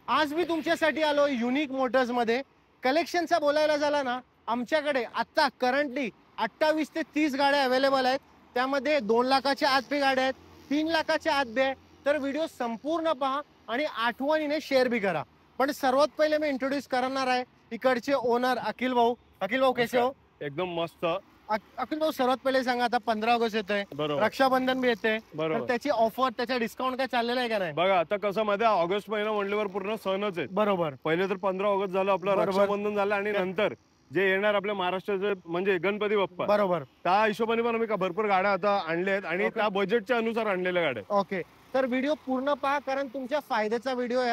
आज मी तुमच्यासाठी आलो युनिक मोटर्स मध्ये. कलेक्शनचा बोलायला झाला ना, आमच्याकडे आता करंटली 28 ते 30 गाड्या अवेलेबल आहेत. त्यामध्ये 2 लाखाच्या आत बी गाड्या आहेत, 3 लाखाच्या आत बी आहे. तर व्हिडिओ संपूर्ण पहा आणि आठवणीने शेअर बी करा. पण सर्वात पहिले मी इंट्रोड्यूस करणार आहे इकडचे ओनर अखिल भाऊ. अखिल भाऊ कैसे हो? एकदम मस्त. अखिल भाऊ सर्वात पहिले सांगा, आता 15 ऑगस्ट येते, रक्षाबंधन बी येते, तर त्याची ऑफर त्याचा डिस्काउंट काय चाललेला आहे का नाही? बघा आता कसं मध्ये ऑगस्ट महिना म्हणल्यावर पूर्ण सणच आहे. बरोबर. पहिले तर 15 ऑगस्ट झालं आपलं रक्षाबंधन झालं आणि नंतर जे येणार आपल्या महाराष्ट्राचे म्हणजे गणपती बाप्पा. बरोबर. त्या हिशोबाने पण आम्ही भरपूर गाड्या आता आणल्या आहेत आणि त्या बजेटच्या अनुसार आणलेल्या गाड्या. ओके, तर व्हिडिओ पूर्ण पहा कारण तुमच्या फायद्याचा व्हिडिओ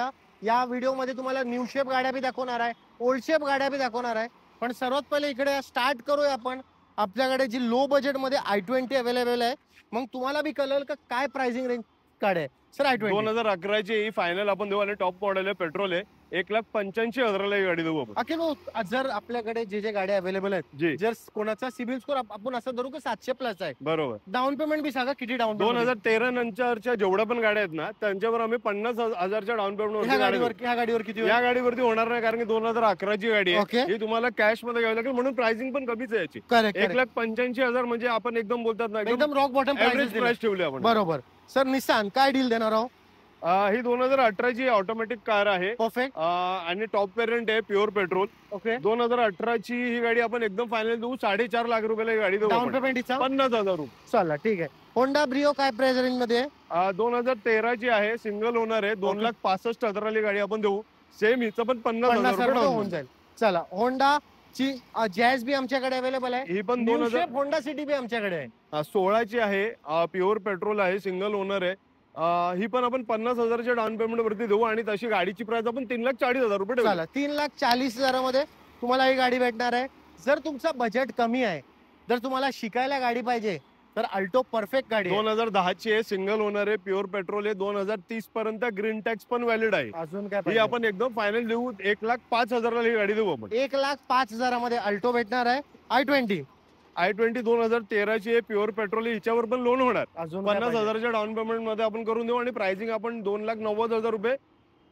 या व्हिडिओ मध्ये तुम्हाला न्यू शेप गाड्या बी दाखवणार आहे, ओल्ड शेप गाड्या बी दाखवणार आहे. पण सर्वात पहिले इकडे स्टार्ट करूया आपण. आपल्याकडे जी लो बजेट मध्ये i20 अवेलेबल आहे. मग तुम्हाला बी कळेल का काय प्राइसिंग रेंज गाड्या आहे. सर i20 2011 ची फायनल आपण देऊ आणि टॉप मॉडेल आहे, पेट्रोल आहे. 1,85,000 ही गाडी देऊ आपण. अखिल भाऊ, जर आपल्याकडे जे गाड्या अवेलेबल आहेत, जर कोणाचा सिबिल स्कोर आपण असं धरू की 700 प्लस आहे, बरोबर, डाऊन पेमेंट बी सांगा किती डाऊन? 2013 नंतरच्या जेवढ्या पण गाड्या आहेत ना त्यांच्यावर आम्ही 50,000च्या डाऊन पेमेंट. ह्या गाडीवर किती? या गाडीवरती होणार नाही कारण की 2011 ची गाडी आहे, ही तुम्हाला कॅश मध्ये घ्यावी लागेल म्हणून प्राइसिंग पण कमीच आहे याची. 1,85,000 म्हणजे आपण एकदम बोलतात ना एकदम रॉक बॉटम प्राइस ठेवली आपण. बरोबर. सर निसान काय डील देणार आहोत? ही 2018 ची ऑटोमॅटिक कार आहे. परफेक्ट. आणि टॉप वेरियंट आहे, प्युअर पेट्रोल. ओके. 2018 ची ही गाडी आपण एकदम फायनल देऊ 4.5 लाख रुपयाला ही गाडी देऊ. डाऊन पेमेंट 50,000 रुपये. चला ठीक आहे. होंडा ब्रिओ काय प्राइस रेंज मध्ये? 2013 ची आहे, सिंगल ओनर आहे, 2,65,000 गाडी आपण देऊ. सेम हिचं पण 50,000 रुपये होऊन जाईल. चला, होंडा ची जॅज बी आमच्याकडे अवेलेबल आहे. ही पण 2000 होंडा सिटी बी आमच्याकडे आहे. 16 ची आहे, प्युअर पेट्रोल आहे, सिंगल ओनर आहे. ही पण आपण 50,000च्या डाऊन पेमेंट वरती देऊ आणि तशी गाडीची प्राइस आपण 3,40,000 रुपये देऊ. 3,40,000 मध्ये तुम्हाला ही गाडी भेटणार आहे. जर तुमचा बजेट कमी आहे, जर तुम्हाला शिकायला गाडी पाहिजे तर अल्टो परफेक्ट गाडी 2010 ची आहे, सिंगल ओनर आहे, प्युअर पेट्रोल आहे. 2030 पर्यंत ग्रीन टॅक्स पण व्हॅलिड आहे. अजून काय ही आपण एकदम फायनल देऊ 1,05,000 ही गाडी देऊ आपण. 1,05,000 मध्ये अल्टो भेटणार आहे. i20 2013 ची आहे, प्युअर पेट्रोल, हिच्यावर पण लोन होणार. अजून 50,000च्या डाऊन पेमेंट मध्ये आपण करून देऊ आणि प्राइसिंग आपण 2,90,000 रुपये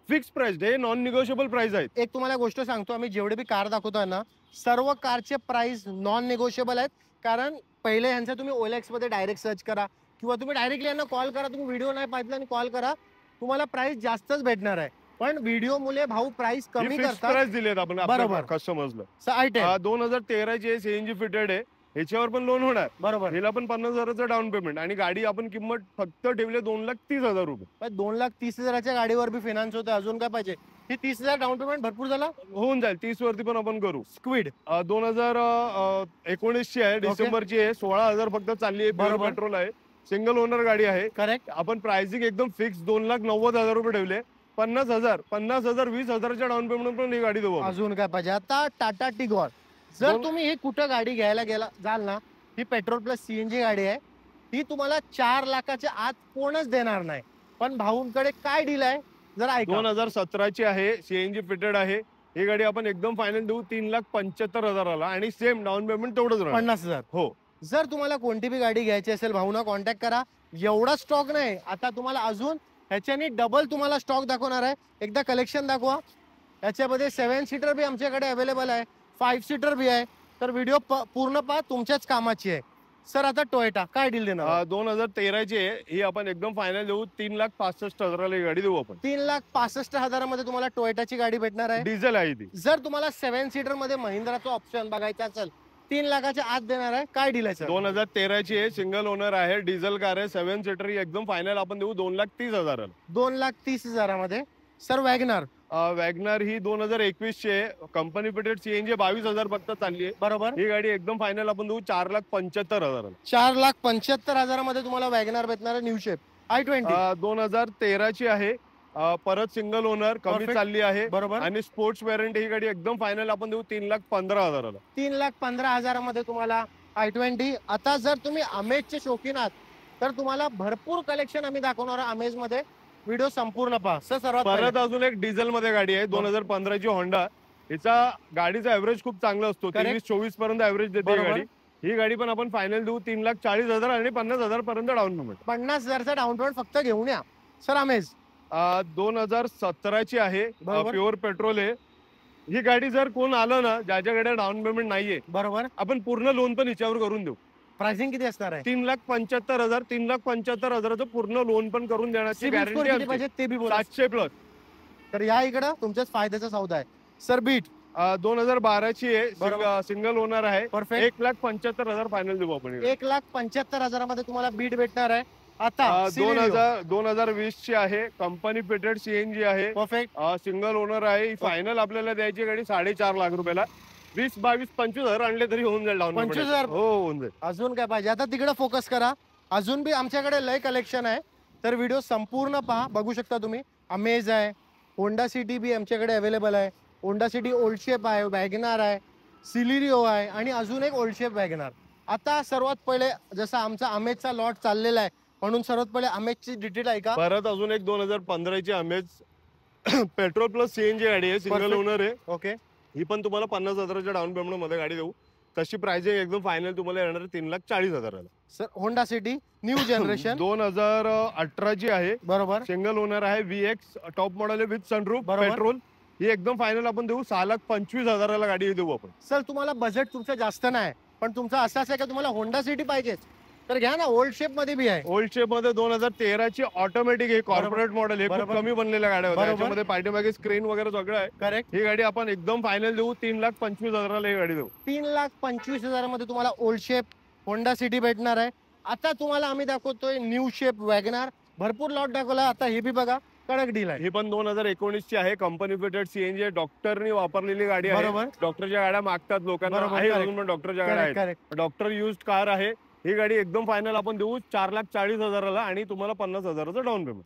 फिक्स प्राइस आहे, नॉन निगोशिएबल प्राइस आहे. एक तुम्हाला गोष्ट सांगतो, आम्ही जेवढे बी कार दाखवतोय ना, सर्व कारचे प्राइस नॉन निगोशिएबल आहेत. कारण पहिले यांचा तुम्ही OLX मध्ये डायरेक्ट सर्च करा किंवा तुम्ही डायरेक्टली यांना कॉल करा. तुम्ही व्हिडिओ नाही पाहिजे आणि कॉल करा, तुम्हाला प्राइस जास्तच भेटणार आहे. पण व्हिडिओ मुळे भाऊ प्राइस कमी करतात. प्राइस दिलेत आपण बरोबर कस्टमर्सला. 2013 ची सीएनजी फिटेड आहे, ह्याच्यावर पण लोन होणार. बरोबर. हिला पण 50,000चं डाऊन पेमेंट आणि गाडी आपण किंमत फक्त ठेवली 2,30,000 रुपये. 2,30,000च्या गाडीवर बी फायनान्स होते. अजून काय पाहिजे? ही 30,000 डाऊन पेमेंट भरपूर झाला, होऊन जाईल. 30 वरती पण आपण करू. स्क्विड 2019 ची आहे, डिसेंबरची आहे, 16,000 फक्त चालली आहे, प्युअर पेट्रोल आहे, सिंगल ओनर गाडी आहे. करेक्ट. आपण प्राइसिंग एकदम फिक्स 2,90,000 रुपये ठेवले. 50,000 20,000 डाऊन पेमेंट पण ही गाडी देऊ. अजून काय पाहिजे? आता टाटा टिगॉर, जर तुम्ही ही कुठं गाडी घ्यायला जाल ना, ही पेट्रोल प्लस सीएनजी गाडी आहे, ही तुम्हाला 4 लाखाच्या आत कोणच देणार नाही. पण भाऊंकडे काय डील आहे जर ऐका. 2017 ची आहे, सीएनजी फिटेड आहे, ही गाडी आपण एकदम फायनल देऊ 3,75,000 आणि सेम डाऊन पेमेंट तेवढंच 50,000. हो. जर तुम्हाला कोणती बी गाडी घ्यायची असेल, भाऊना कॉन्टॅक्ट करा. एवढा स्टॉक नाही, आता तुम्हाला अजून ह्याच्यानी डबल तुम्हाला स्टॉक दाखवणार आहे. एकदा कलेक्शन दाखवा. याच्यामध्ये 7 सीटर बी आमच्याकडे अवेलेबल आहे, 5 सीटर बी आहे. तर व्हिडिओ पूर्ण पहा, तुमच्याच कामाची आहे. सर आता टोयोटा काय डील देणार? 2013 ची आहे, ही आपण एकदम फायनल देऊ 3,65,000 ही गाडी देऊ आपण. 3,65,000 मध्ये तुम्हाला टोयोटाची गाडी भेटणार आहे. डिझेल आहे ती. जर तुम्हाला 7 सीटर मध्ये महिंद्राचा ऑप्शन बघायचा असेल, 3 लाखाच्या आत देणार आहे. काय डील आहे सर? 2013 ची आहे, सिंगल ओनर आहे, डिझेल कार आहे, 7 सीटर ही एकदम फायनल आपण देऊ 2,30,000. 2,30,000 मध्ये. सर वॅगनर वॅगनर ही 2021 ची आहे, कंपनी फिटेड, सीएनजी 22,000 फक्त चालली आहे. बरोबर. ही गाडी एकदम फायनल आपण देऊ 4,75,000. 4,75,000 मध्ये तुम्हाला वॅगनर भेटणार आहे. न्यू शेप i20 2013 ची आहे, परत सिंगल ओनर, कमी चालली आहे. बरोबर. आणि स्पोर्ट्स वेरियंट ही गाडी एकदम फायनल आपण देऊ 3,15,000. 3,15,000 मध्ये तुम्हाला i20. आता जर तुम्ही अमेजचे शौकीन आहात तर तुम्हाला भरपूर कलेक्शन आम्ही दाखवणार आहे अमेज मध्ये. व्हिडिओ संपूर्ण पहा. सर सर्वात परत अजून एक डिझेल मध्ये गाडी आहे, 2015 ची होंडा. हिचा गाडीचा ऍव्हरेज खूप चांगला असतो, 23-24 पर्यंत ऍव्हरेज देते गाडी. ही गाडी पण आपण फायनल देऊ 3,40,000 आणि 50,000 पर्यंत डाऊन पेमेंट. 50,000चा डाऊन पेमेंट फक्त घेऊन या. सर अमेज 2017ची आहे, बरोबर. प्युअर पेट्रोल आहे. ही गाडी जर कोण आलं ना, ज्याच्याकडे डाऊन पेमेंट नाहीये, बरोबर. आपण पूर्ण लोन पण हिच्यावर करून देऊ. प्राइसिंग किती असणार आहे? 3,75,000 3,75,000चं पूर्ण लोन पण करून देण्याची सिबिल स्कोर किती गॅरंटी पाहिजे ते बी बोला. 700 प्लस. तर या इकडं तुमच्याच फायद्याचा सौदा आहे. सर बीट 2012ची आहे, बरोबर. सिंगल ओनर आहे. परफेक्ट. 1,75,000 फायनल देऊ आपण. 1,75,000 तुम्हाला बीट भेटणार आहे. आता 2020 ची आहे, कंपनी फिटेड सीएनजी आहे, परफेक्ट. सिंगल ओनर आहे. फायनल आपल्याला द्यायची गाडी 4.5 लाख रुपयाला. 20, 22, 25,000 आणले तरी होऊन जाईल डाऊन 25,000? हो होऊन जाईल. अजून काय पाहिजे? आता तिकडे फोकस करा. अजून बी आमच्याकडे लय कलेक्शन आहे, तर व्हिडिओ संपूर्ण पहा. बघू शकता तुम्ही. अमेज आहे, होंडा सिटी बी आमच्याकडे अवेलेबल आहे. होंडा सिटी ओल्ड शेप आहे, वॅगनार आहे, सिलिरिओ आहे आणि अजून एक ओल्ड शेप वॅगनार. आता सर्वात पहिले जसा आमचा अमेजचा लॉट चाललेला आहे, म्हणून सर्वात पहिले अमेजची डिटेल आहे का? परत अजून एक 2015ची अमेज पेट्रोल प्लस सीएनजी गाडी आहे, सिंगल Perfect. ओनर आहे. ओके. ही पण तुम्हाला 50,000च्या डाऊन पेमेंट मध्ये गाडी देऊ. तशी प्राइसिंग एकदम फायनल तुम्हाला येणार आहे 3,40,000ला. Sir Honda City new generation 2018ची आहे, बरोबर. सिंगल ओनर आहे, VX टॉप मॉडेल आहे विथ सनरूफ, बरोबर. पेट्रोल. ही एकदम फायनल आपण देऊ 6,25,000ला गाडी देऊ आपण. सर तुम्हाला बजेट तुमचं जास्त नाही, पण तुमचं असंच आहे का तुम्हाला होंडा सिटी पाहिजे, तर घ्या ना. ओल्ड शेप मध्ये बी आहे. ओल्ड शेप मध्ये 2013ची ऑटोमॅटिक आहे, कॉर्पोरेट मॉडेल आहे. खूप बरोबर. कमी बनलेल्या गाड्या होत्या, बरोबर. त्याच्यामध्ये पाठीमागे स्क्रीन वगैरे सगळं आहे. करेक्ट. ही गाडी आपण एकदम फायनल देऊ 3,25,000ला ही गाडी देऊ. 3,25,000 मध्ये तुम्हाला ओल्ड शेप होंडा सिटी भेटणार आहे. आता तुम्हाला आम्ही दाखवतोय न्यू शेप वॅगनार. भरपूर लॉट दाखवला. आता हे बी बघा, कडक डील आहे. ही पण 2019ची आहे, कंपनी फिटेड सीएनजी, डॉक्टरनी वापरलेली गाडी आहे. बरोबर. डॉक्टरच्या गाड्या मागतात लोकांना, बरोबर, आहे correct. अजून पण डॉक्टरच्या गाड्या आहेत. करेक्ट. डॉक्टर युज्ड कार आहे. ही गाडी एकदम फायनल आपण देऊ 4,40,000ला आणि तुम्हाला 50,000चं डाऊन पेमेंट.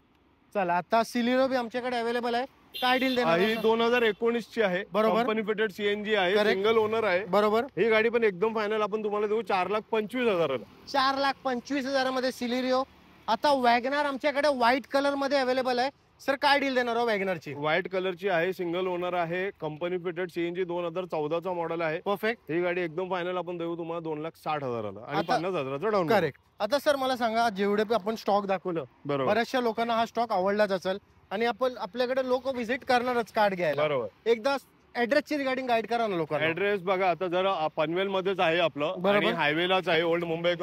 चला आता सिलिरो बी आमच्याकडे अवेलेबल आहे. काय डील देणार? ही 2019ची आहे, बरोबर. कंपनी फिटेड सीएनजी आहे, Correct. सिंगल ओनर आहे. बरोबर. ही गाडी पण एकदम फायनल आपण तुम्हाला देऊ 4,25,000ला. 4,25,000 मध्ये सिलिरिओ. आता वॅगनार आमच्याकडे व्हाईट कलर मध्ये अवेलेबल आहे. सर काय डील देणार हो वॅगनारची? व्हाईट कलरची आहे, सिंगल ओनर आहे, कंपनी फिटेड सीएनजी, 2014चा मॉडेल आहे. परफेक्ट. ही गाडी एकदम फायनल आपण देऊ तुम्हाला 2,60,000ला आणि आता- 50,000चं डाऊन. करेक्ट. आता सर मला सांगा, जेवढे बी आपण स्टॉक दाखवलं, बरोबर बऱ्याचशा लोकांना हा स्टॉक आवडलाच असेल आणि आपण आपल्याकडे लोक व्हिजिट करणारच कार्ड घ्यायला. बरोबर. एकदा ऍड्रेसची रिगार्डिंग गाईड करा ना लोकांना. ऍड्रेस बघा, आता जर पनवेल मध्येच आहे आपलं बरोबर. आणि हायवेलाच आहे, ओल्ड मुंबई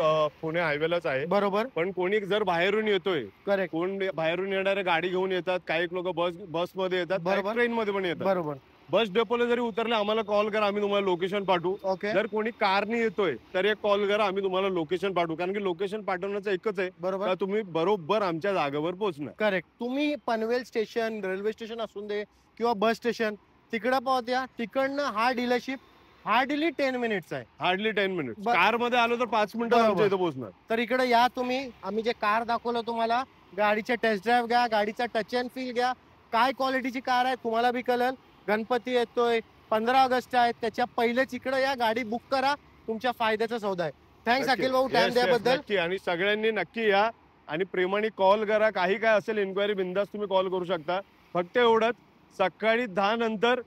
पुणे हायवेलाच आहे. बरोबर. पण कोणी जर बाहेरून येतोय, करेक्ट. कोण बाहेरून येणारे गाडी घेऊन येतात, काही लोक बस मध्ये येतात, बरोबर. ट्रेन मध्ये पण येतात. बरोबर. बस डेपोला जरी उतरले आम्हाला कॉल करा, आम्ही तुम्हाला लोकेशन पाठवू. ओके. जर कोणी कारने येतोय तर एक कॉल करा, आम्ही तुम्हाला लोकेशन पाठवू. कारण की लोकेशन पाठवण्याचं एकच आहे, बरोबर. तर तुम्ही बरोबर आमच्या जागेवर पोहोचणार. करेक्ट. तुम्ही पनवेल स्टेशन, रेल्वे स्टेशन असून दे किंवा बस स्टेशन, तिकडं पोहोचया. तिकडनं हा डीलरशिप हार्डली 10 मिनिट्स आहे. Hardly 10 minute. बर- कार मध्ये आलो तर 5 मिनिटात बरोबर. आमच्या इथं पोहोचणार. तर इकडे या तुम्ही. आम्ही जे कार दाखवलं तुम्हाला, गाडीचे टेस्ट ड्राईव्ह घ्या, गाडीचा टच अँड फील घ्या. काय क्वालिटीची कार आहे तुम्हाला बी कळेल. गणपती येतोय, 15 ऑगस्ट आहे, त्याच्या पहिलेच इकडे या, गाडी बुक करा. तुमच्या फायद्याचा सौदा आहे. थँक्स नक्की. अखिल भाऊ टाइम Yes, yes, द्याबद्दल. नक्की. आणि सगळ्यांनी नक्की या आणि प्रेमाने कॉल करा. काही काय असेल इन्क्वायरी बिंदास तुम्ही कॉल करू शकता. फक्त एवढंच, सकाळी 10 नंतर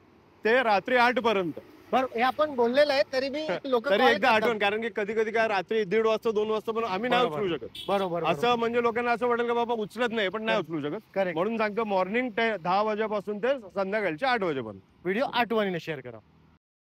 ते रात्री 8 पर्यंत. बरं, हे आपण बोललेलं आहे तरी मी लोक तरी एकदा आठवण, कारण की कधी कधी काय रात्री 1:30 वाजता 2 वाजता पण आम्ही नाही बरोबर. उचलू शकत. बरोबर. असं म्हणजे लोकांना असं वाटेल का बाबा उचलत नाही, पण नाही उचलू शकत. करेक्ट. म्हणून सांगतो मॉर्निंग 10 वाजेपासून ते संध्याकाळच्या 8 वाजेपर्यंत. व्हिडिओ आठवणीने शेअर करा.